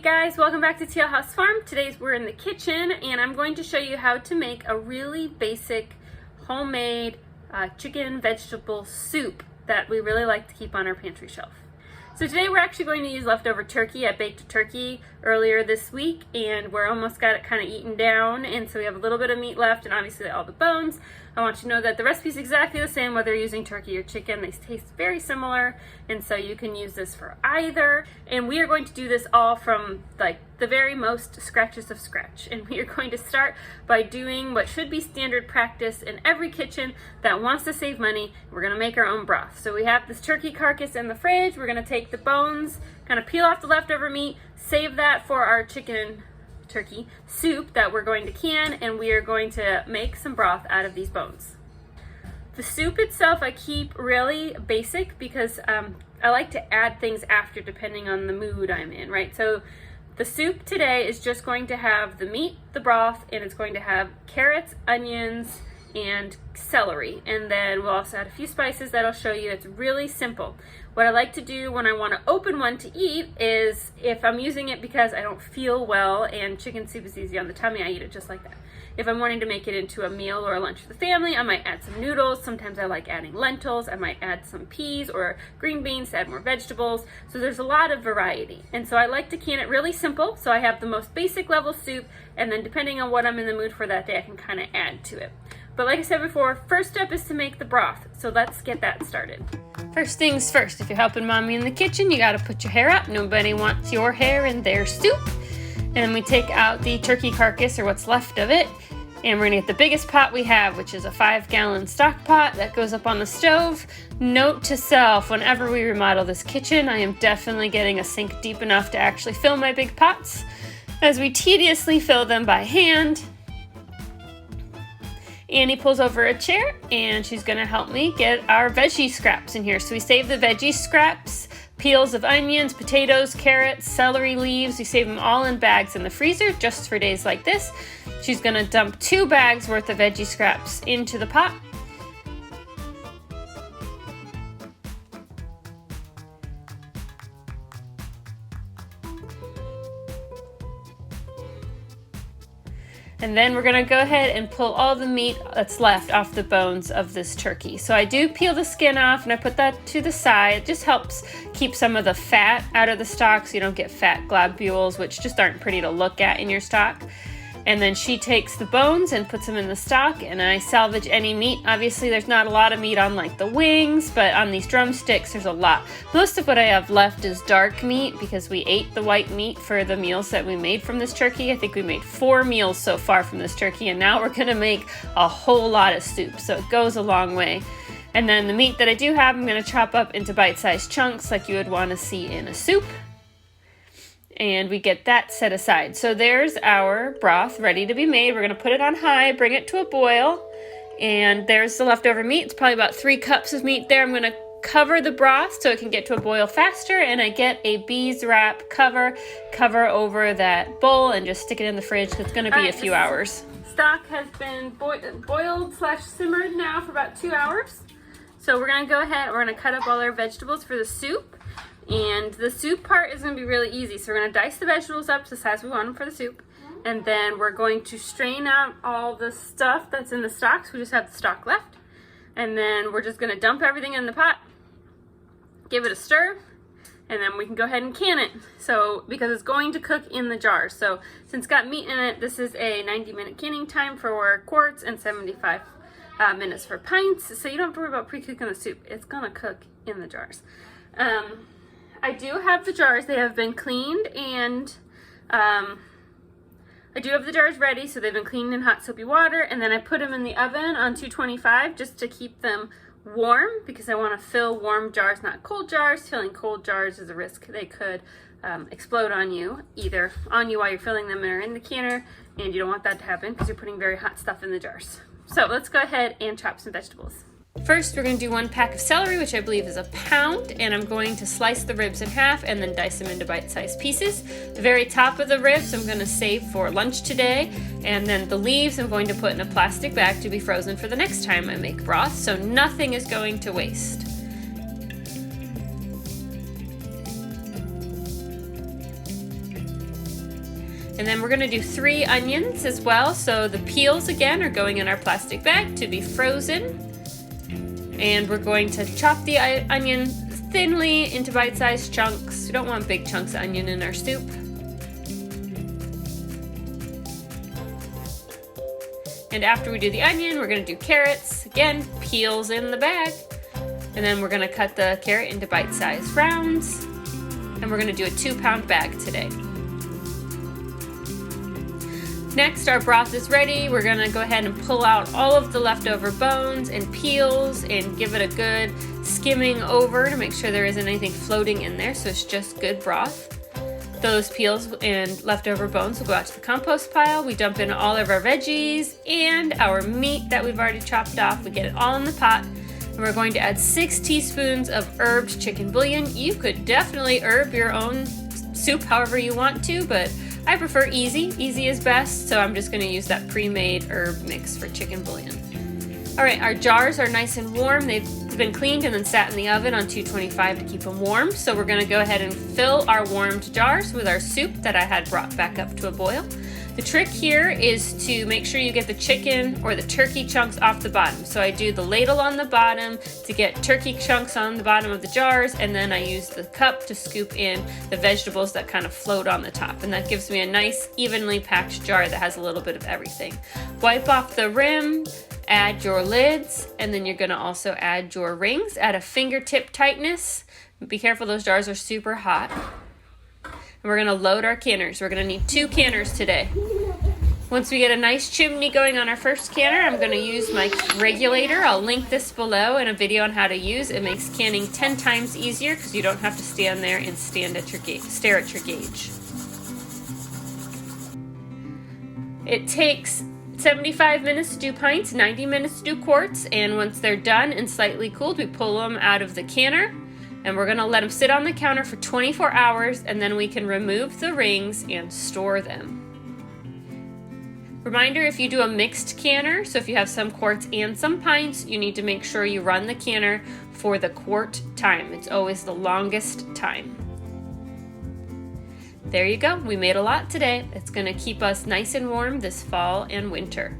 guys, welcome back to Teal House Farm. Today we're in the kitchen and I'm going to show you how to make a really basic homemade chicken vegetable soup that we really like to keep on our pantry shelf. So today we're actually going to use leftover turkey. I baked a turkey earlier this week and we're almost got it kind of eaten down, and so we have a little bit of meat left and obviously all the bones. I want you to know that the recipe is exactly the same whether you're using turkey or chicken. They taste very similar, and so you can use this for either. And we are going to do this all from like the very most scratches of scratch. And we are going to start by doing what should be standard practice in every kitchen that wants to save money. We're going to make our own broth. So we have this turkey carcass in the fridge. We're going to take the bones, kind of peel off the leftover meat, save that for our turkey soup that we're going to can, and we are going to make some broth out of these bones. The soup itself I keep really basic because I like to add things after depending on the mood I'm in, right? So the soup today is just going to have the meat, the broth, and it's going to have carrots, onions, and celery, and then we'll also add a few spices that I'll show you. It's really simple. What I like to do when I want to open one to eat is, if I'm using it because I don't feel well and chicken soup is easy on the tummy, I eat it just like that. If I'm wanting to make it into a meal or a lunch for the family, I might add some noodles. Sometimes I like adding lentils. I might add some peas or green beans to add more vegetables. So there's a lot of variety. And so I like to can it really simple. So I have the most basic level soup, and then depending on what I'm in the mood for that day, I can kind of add to it. But like I said before, first step is to make the broth. So let's get that started. First things first, if you're helping mommy in the kitchen, you gotta put your hair up. Nobody wants your hair in their soup. And then we take out the turkey carcass, or what's left of it, and we're gonna get the biggest pot we have, which is a 5-gallon stock pot that goes up on the stove. Note to self, whenever we remodel this kitchen, I am definitely getting a sink deep enough to actually fill my big pots, as we tediously fill them by hand. Annie pulls over a chair and she's gonna help me get our veggie scraps in here. So we save the veggie scraps, peels of onions, potatoes, carrots, celery leaves. We save them all in bags in the freezer just for days like this. She's gonna dump 2 bags worth of veggie scraps into the pot. And then we're gonna go ahead and pull all the meat that's left off the bones of this turkey. So I do peel the skin off and I put that to the side. It just helps keep some of the fat out of the stock so you don't get fat globules, which just aren't pretty to look at in your stock. And then she takes the bones and puts them in the stock, and I salvage any meat. Obviously there's not a lot of meat on like the wings, but on these drumsticks there's a lot. Most of what I have left is dark meat because we ate the white meat for the meals that we made from this turkey. I think we made 4 meals so far from this turkey, and now we're gonna make a whole lot of soup, so it goes a long way. And then the meat that I do have, I'm gonna chop up into bite-sized chunks like you would wanna see in a soup. And we get that set aside. So there's our broth ready to be made. We're gonna put it on high, bring it to a boil, and there's the leftover meat. It's probably about 3 cups of meat there. I'm gonna cover the broth so it can get to a boil faster, and I get a beeswrap cover over that bowl and just stick it in the fridge because it's gonna be a few hours. Stock has been boiled / simmered now for about 2 hours. So we're gonna go ahead, we're gonna cut up all our vegetables for the soup. And the soup part is going to be really easy. So we're going to dice the vegetables up to the size we want them for the soup. And then we're going to strain out all the stuff that's in the stock. So we just have the stock left. And then we're just going to dump everything in the pot, give it a stir, and then we can go ahead and can it. So, because it's going to cook in the jar. So since it's got meat in it, this is a 90-minute canning time for quarts and 75 minutes for pints. So you don't have to worry about pre-cooking the soup. It's going to cook in the jars. I do have the jars. They have been cleaned, and I do have the jars ready, so they've been cleaned in hot soapy water, and then I put them in the oven on 225 just to keep them warm because I want to fill warm jars, not cold jars. Filling cold jars is a risk. They could explode on you, either on you while you're filling them or in the canner, and you don't want that to happen because you're putting very hot stuff in the jars. So let's go ahead and chop some vegetables. First, we're going to do 1 pack of celery, which I believe is a pound, and I'm going to slice the ribs in half and then dice them into bite-sized pieces. The very top of the ribs I'm going to save for lunch today, and then the leaves I'm going to put in a plastic bag to be frozen for the next time I make broth, so nothing is going to waste. And then we're gonna do 3 onions as well. So the peels again are going in our plastic bag to be frozen. And we're going to chop the onion thinly into bite-sized chunks. We don't want big chunks of onion in our soup. And after we do the onion, we're gonna do carrots. Again, peels in the bag. And then we're gonna cut the carrot into bite-sized rounds. And we're gonna do a 2-pound bag today. Next, our broth is ready. We're gonna go ahead and pull out all of the leftover bones and peels and give it a good skimming over to make sure there isn't anything floating in there, so it's just good broth. Those peels and leftover bones will go out to the compost pile. We dump in all of our veggies and our meat that we've already chopped off. We get it all in the pot. And we're going to add 6 teaspoons of herbed chicken bouillon. You could definitely herb your own soup however you want to, but I prefer easy. Easy is best, so I'm just going to use that pre-made herb mix for chicken bouillon. All right, our jars are nice and warm. They've been cleaned and then sat in the oven on 225 to keep them warm. So we're going to go ahead and fill our warmed jars with our soup that I had brought back up to a boil. The trick here is to make sure you get the chicken or the turkey chunks off the bottom. So I do the ladle on the bottom to get turkey chunks on the bottom of the jars, and then I use the cup to scoop in the vegetables that kind of float on the top. And that gives me a nice evenly packed jar that has a little bit of everything. Wipe off the rim, add your lids, and then you're gonna also add your rings at a fingertip tightness. Be careful, those jars are super hot. And we're gonna load our canners. We're gonna need 2 canners today. Once we get a nice chimney going on our first canner, I'm gonna use my regulator. I'll link this below in a video on how to use. It makes canning 10 times easier because you don't have to stand there and stare at your gauge. It takes 75 minutes to do pints, 90 minutes to do quarts, and once they're done and slightly cooled, we pull them out of the canner. And we're gonna let them sit on the counter for 24 hours, and then we can remove the rings and store them. Reminder, if you do a mixed canner, so if you have some quarts and some pints, you need to make sure you run the canner for the quart time. It's always the longest time. There you go, we made a lot today. It's gonna keep us nice and warm this fall and winter.